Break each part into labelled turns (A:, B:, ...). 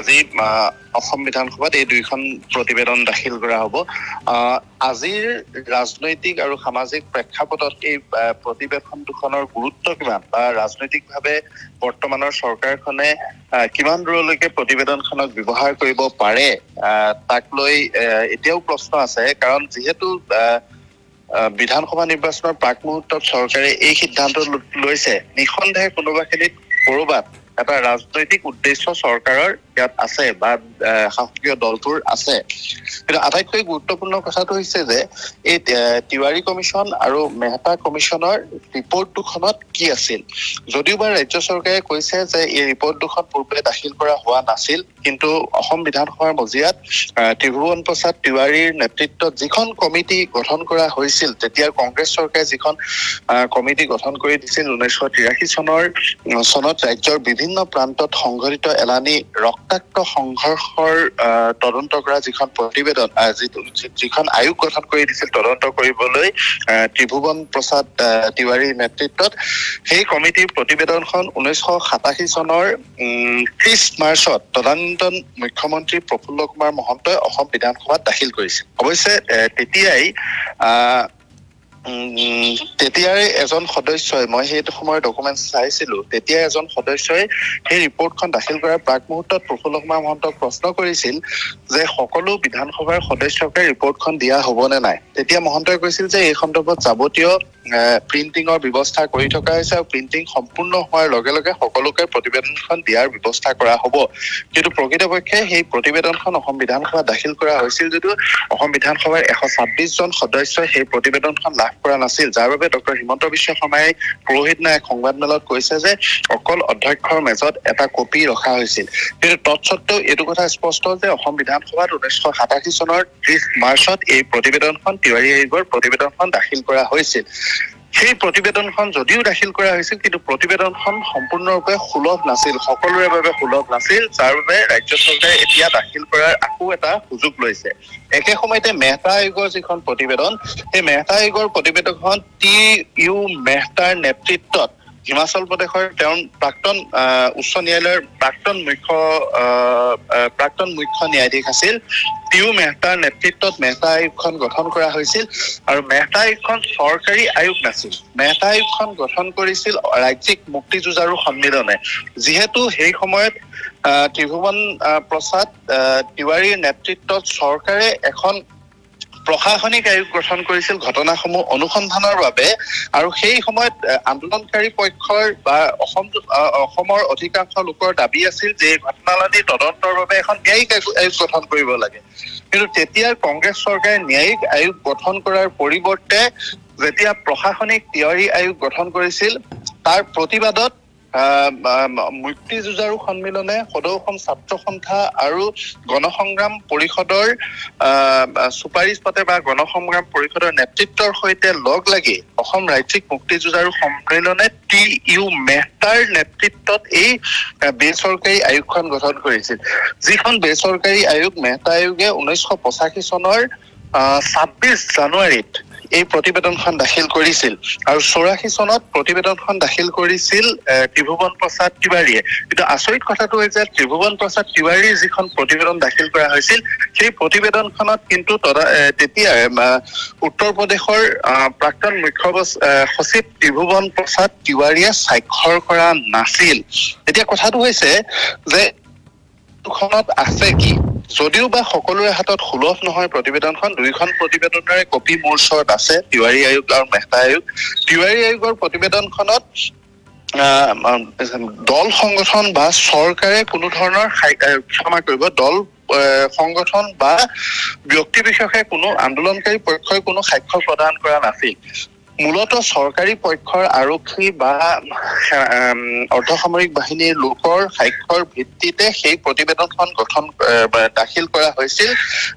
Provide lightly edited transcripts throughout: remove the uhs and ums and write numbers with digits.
A: আজি অসম বিধানসভাত এই দুইখন প্ৰতিবেদন দাখিল কৰা হ'ব। আজিৰ ৰাজনৈতিক আৰু সামাজিক প্ৰেক্ষাপটত এই প্ৰতিবেদন দুখনৰ গুৰুত্ব কিমান বা ৰাজনৈতিকভাৱে বৰ্তমানৰ চৰকাৰখনে কিমান দূৰলৈকে প্ৰতিবেদনখনক ব্যৱহাৰ কৰিব পাৰে তাক লৈ এতিয়াও প্ৰশ্ন আছে। কাৰণ যিহেতু বিধানসভা নিৰ্বাচনৰ প্ৰাক মুহূৰ্তত চৰকাৰে এই সিদ্ধান্ত লৈছে, নিঃসন্দেহে কোনোবাখিনিত কৰবাত এটা ৰাজনৈতিক উদ্দেশ্য চৰকাৰৰ ইয়াত আছে বা শাসকীয় দলটোৰ আছে। কিন্তু আটাইতকৈ গুৰুত্বপূৰ্ণ কথাটো হৈছে যে এই তিৱাৰী কমিশ্যন আৰু মেহতা কমিশ্যনৰ ৰিপৰ্ট দুখনত কি আছিল। যদিও বা ৰাজ্য চৰকাৰে কৈছে যে এই ৰিপৰ্ট দুখন পূৰ্বে দাখিল কৰা হোৱা নাছিল, কিন্তু অসম বিধানসভাৰ মজিয়াত ত্ৰিভুৱন প্ৰসাদ তিৱাৰীৰ নেতৃত্বত যিখন কমিটি গঠন কৰা হৈছিল, তেতিয়া কংগ্ৰেছ চৰকাৰে যিখন কমিটি গঠন কৰি দিছিল 1983 চনত ৰাজ্যৰ বিভিন্ন প্ৰান্তত সংঘটিত এলানি ৰক্তাক্ত সংঘৰ্ষৰ তদন্ত কৰা যিখন প্ৰতিবেদন, যিখন আয়োগ গঠন কৰি দিছিল তদন্ত কৰিবলৈ ত্ৰিভুৱন প্ৰসাদ তিৱাৰীৰ নেতৃত্বত, সেই কমিটিৰ প্ৰতিবেদনখন 1987 চনৰ 30 মাৰ্চত তদানীন্তন মুখ্যমন্ত্ৰী প্ৰফুল্ল কুমাৰ মহন্তই অসম বিধানসভাত দাখিল কৰিছিল। অৱশ্যে তেতিয়াৰে এজন সদস্যই, মই সেইটো সময়ৰ ডকুমেণ্টছ চাইছিলো, তেতিয়া এজন সদস্যই সেই ৰিপৰ্টখন দাখিল কৰাৰ প্ৰাক মুহূৰ্তত প্ৰফুল্ল কুমাৰ মহন্তক প্ৰশ্ন কৰিছিল যে সকলো বিধানসভাৰ সদস্যকে ৰিপৰ্টখন দিয়া হ'ব নে নাই। তেতিয়া মহন্তই কৈছিল যে এই সন্দৰ্ভত যাৱতীয় প্ৰিণ্টিঙৰ ব্যৱস্থা কৰি থকা হৈছে আৰু প্ৰিণ্টিং সম্পূৰ্ণ হোৱাৰ লগে লগে সকলোকে প্ৰতিবেদনখন দিয়াৰ ব্যৱস্থা কৰা হ'ব। কিন্তু প্ৰকৃতপক্ষে সেই প্ৰতিবেদনখন অসম বিধানসভাত দাখিল কৰা হৈছিল যদিও অসম বিধানসভাৰ 126 জন সদস্যই সেই প্ৰতিবেদনখন লাভ কৰা নাছিল, যাৰ বাবে ডক্টৰ হিমন্ত বিশ্ব শৰ্মাই পৰহিদিনা এক সংবাদমেলত কৈছে যে অকল অধ্যক্ষৰ মেজত এটা কপি ৰখা হৈছিল। কিন্তু তৎসত্বেও এইটো কথা স্পষ্ট যে অসম বিধানসভাত 1987 চনৰ 30 মাৰ্চত এই প্ৰতিবেদনখন তিৱাৰী আয়োগৰ প্ৰতিবেদনখন দাখিল কৰা হৈছিল। সেই প্ৰতিবেদনখন যদিও দাখিল কৰা হৈছিল, কিন্তু প্ৰতিবেদনখন সম্পূৰ্ণৰূপে সুলভ নাছিল, সকলোৰে বাবে সুলভ নাছিল, যাৰ বাবে ৰাজ্য চৰকাৰে এতিয়া দাখিল কৰাৰ আকৌ এটা সুযোগ লৈছে। একে সময়তে মেহতা আয়োগৰ যিখন প্ৰতিবেদন, সেই মেহতা আয়োগৰ প্ৰতিবেদনখন TU মেহতাৰ নেতৃত্বত হিমাচল প্ৰদেশৰ তেওঁৰ প্ৰাক্তন উচ্চ ন্যায়ালয়ৰ প্ৰাক্তন মুখ্য ন্যায়াধীশ আছিল TU মেহতাৰ নেতৃত্বত মেহতা আয়োগখন গঠন কৰা হৈছিল। আৰু মেহতা আয়োগখন চৰকাৰী আয়োগ নাছিল, মেহতা আয়োগখন গঠন কৰিছিল ৰাজ্যিক মুক্তিযুঁজাৰু সন্মিলনে। যিহেতু সেই সময়ত ত্ৰিভুৱন প্ৰসাদ তিৱাৰীৰ নেতৃত্বত চৰকাৰে এখন প্ৰশাসনিক আয়োগ গঠন কৰিছিল ঘটনাসমূহ অনুসন্ধানৰ বাবে, আৰু সেই সময়ত আন্দোলনকাৰী পক্ষৰ বা অসমৰ অধিকাংশ লোকৰ দাবী আছিল যে ঘটনালানি তদন্তৰ বাবে এখন ন্যায়িক আয়োগ গঠন কৰিব লাগে। কিন্তু তেতিয়া কংগ্ৰেছ চৰকাৰে ন্যায়িক আয়োগ গঠন কৰাৰ পৰিৱৰ্তে যেতিয়া প্ৰশাসনিক তিৱাৰী আয়োগ গঠন কৰিছিল, তাৰ প্ৰতিবাদত মুক্তিযুঁজাৰু সন্মিলনে, সদৌ অসম ছাত্ৰ সন্থা আৰু গণসংগ্ৰাম পৰিষদৰ চুপাৰিশ পাতে বা গণসংগ্ৰাম পৰিষদৰ নেতৃত্বৰ সৈতে লগ লাগি অসম ৰাজ্যিক মুক্তিযুঁজাৰু সন্মিলনে TU মেহতাৰ নেতৃত্বত এই বেচৰকাৰী আয়োগখন গঠন কৰিছিল। যিখন বেচৰকাৰী আয়োগ মেহতা আয়োগে 1985 চনৰ 26 জানুৱাৰীত এই প্ৰতিবেদনখন দাখিল কৰিছিল, আৰু 84 চনত প্ৰতিবেদনখন দাখিল কৰিছিল ত্ৰিভুৱন প্ৰসাদ তিৱাৰীয়ে। কিন্তু আচৰিত কথাটো হৈছে ত্ৰিভুৱন প্ৰসাদ তিৱাৰীৰ যিখন প্ৰতিবেদন দাখিল কৰা হৈছিল, সেই প্ৰতিবেদনখনত কিন্তু তেতিয়া উত্তৰ প্ৰদেশৰ প্ৰাক্তন মুখ্য সচিব ত্ৰিভুৱন প্ৰসাদ তিৱাৰীয়ে স্বাক্ষৰ কৰা নাছিল। এতিয়া কথাটো হৈছে যে দুখনত আছে কি, যদিও বা সকলোৰে হাতত সুলভ নহয় প্ৰতিবেদনখন, দুইখন প্ৰতিবেদনৰে কপি মোৰ ওচৰত আছে, তিৱাৰী আয়োগ আৰু মেহতা আয়োগ। তিৱাৰী আয়োগৰ প্ৰতিবেদনখনত দল সংগঠন বা চৰকাৰে কোনো ধৰণৰ ক্ষমা কৰিব, দল সংগঠন বা ব্যক্তি বিশেষে কোনো আন্দোলনকাৰী পক্ষই কোনো সাক্ষ্য প্ৰদান কৰা নাছিল। মূলত চৰকাৰী পক্ষৰ আৰক্ষী বা অৰ্ধসামৰিক বাহিনীৰ লোকৰ সাক্ষ্যৰ ভিত্তিতে সেই প্ৰতিবেদনখন দাখিল কৰা হৈছিল।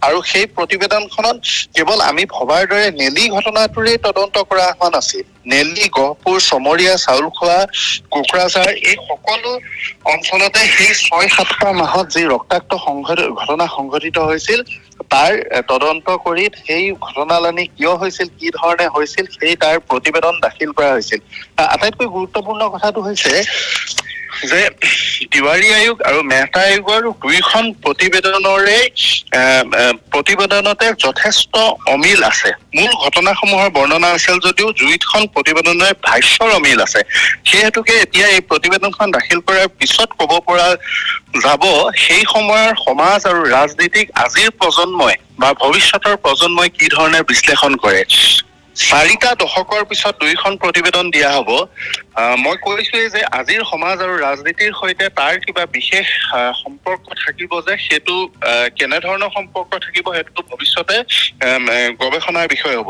A: আৰু সেই প্ৰতিবেদনখনত কেৱল আমি ভবাৰ দৰে নেলী ঘটনাটোৰে তদন্ত কৰা হোৱা নাছিল। নেলী, গহপুৰ, চমৰীয়া, চাউলখোৱা, কোকৰাঝাৰ এই সকলো অঞ্চলতে সেই 6-7টা মাহত যি ৰক্তাক্ত ঘটনা সংঘটিত হৈছিল, তাৰ তদন্ত কৰি সেই ঘটনালানি কিয় হৈছিল, কি ধৰণে হৈছিল, সেই তাৰ প্ৰতিবেদন দাখিল কৰা হৈছিল। আটাইতকৈ গুৰুত্বপূৰ্ণ কথাটো হৈছে যে তিৱাৰী আয়োগ আৰু মেহতা আয়োগৰ দুইখন প্ৰতিবেদনতে যথেষ্ট অমিল আছে। মূল ঘটনাসমূহৰ বৰ্ণনা আছিল যদিও দুইখন প্ৰতিবেদনৰ ভাষ্যৰ অমিল আছে। সেই হেতুকে এতিয়া এই প্ৰতিবেদনখন দাখিল কৰাৰ পিছত ক'ব পৰা যাব সেই সময়ৰ সমাজ আৰু ৰাজনীতিক আজিৰ প্ৰজন্মই বা ভৱিষ্যতৰ প্ৰজন্মই কি ধৰণে বিশ্লেষণ কৰে। 4টা দশকৰ পিছত দুইখন প্ৰতিবেদন দিয়া হ'ব। মই কৈছোৱেই যে আজিৰ সমাজ আৰু ৰাজনীতিৰ সৈতে তাৰ কিবা বিশেষ সম্পৰ্ক থাকিব যে সেইটো কেনেধৰণৰ সম্পৰ্ক থাকিব সেইটো ভৱিষ্যতে গৱেষণাৰ বিষয় হ'ব।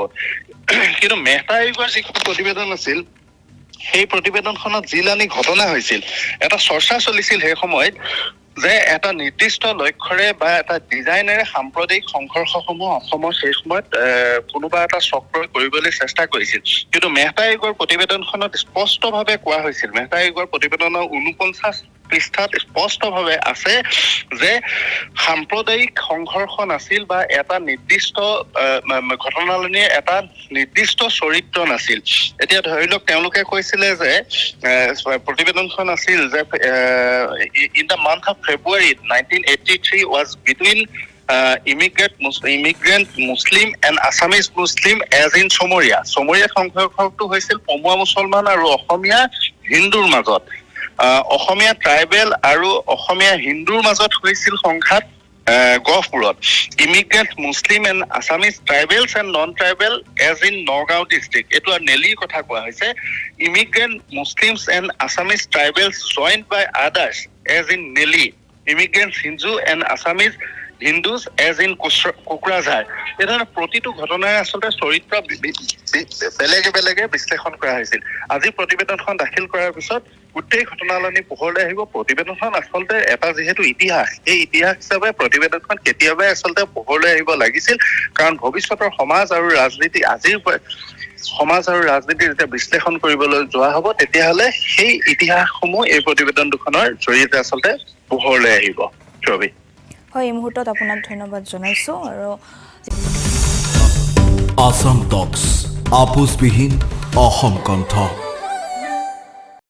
A: কিন্তু মেহতা আয়োগৰ যিখন প্ৰতিবেদন আছিল সেই প্ৰতিবেদনখনত যিলানি ঘটনা হৈছিল, এটা চৰ্চা চলিছিল সেই সময়ত যে এটা নিৰ্দিষ্ট লক্ষ্যৰে বা এটা ডিজাইনেৰে সাম্প্ৰদায়িক সংঘৰ্ষসমূহ অসমৰ সেই সময়ত কোনোবা এটা চক্ৰই কৰিবলৈ চেষ্টা কৰিছিল। কিন্তু মেহতা আয়োগৰ প্ৰতিবেদনখনত স্পষ্টভাৱে কোৱা হৈছিল, মেহতা আয়োগৰ প্ৰতিবেদনৰ 49 পৃষ্ঠাত স্পষ্টভাৱে আছে যে সাম্প্ৰদায়িক সংঘৰ্ষ নাছিল বা এটা নিৰ্দিষ্ট ঘটনাৱলীৰ এটা নিৰ্দিষ্ট চৰিত্ৰ নাছিল। এতিয়া ধৰি লওক তেওঁলোকে কৈছিলে যে প্ৰতিবেদনখন আছিল যে in the month of February 1983 was between immigrant Muslim and Assamese Muslim as in Somoria সংঘৰ্ষটো হৈছিল পমুৱা মুছলমান আৰু অসমীয়া হিন্দুৰ মাজত। অসমীয়া ট্ৰাইবেল আৰু অসমীয়া হিন্দুৰ মাজত হৈছিল সংঘাত গহপুৰত। Immigrant Muslim and Assamese tribals and non tribal as in Nagaon district. এইটো নেলিৰ কথা কোৱা হৈছে। Immigrant Muslims and Assamese tribals joint by others as in Nellie. Immigrant Hindu and Assamese Hindus as in Kokrajhar. এই ধৰণৰ প্ৰতিটো ঘটনাই আচলতে চৰিত্ৰ বেলেগে বেলেগে বিশ্লেষণ কৰা হৈছিল। আজি প্ৰতিবেদনখন দাখিল কৰাৰ পিছত গোটেই ঘটনাৱলী পোহৰলৈ আহিব। প্ৰতিবেদনখন আচলতে এটা যিহেতু ইতিহাস, এই ইতিহাস হিচাপে প্ৰতিবেদনখন কেতিয়াবাই আচলতে পোহৰলৈ আহিব লাগিছিল। কাৰণ ভৱিষ্যতৰ সমাজ আৰু ৰাজনীতি সমাজ আৰু ৰাজনীতি যেতিয়া বিশ্লেষণ কৰিবলৈ যোৱা হ'ব তেতিয়াহ'লে সেই ইতিহাসসমূহ এই প্ৰতিবেদন দুখনৰ জৰিয়তে আচলতে পোহৰলৈ আহিব। ৰবি।
B: হয়, এই মুহূৰ্তত আপোনাক ধন্যবাদ জনাইছোঁ। আৰু
C: আসাম টক্স আপোচবিহীন অসম কণ্ঠ।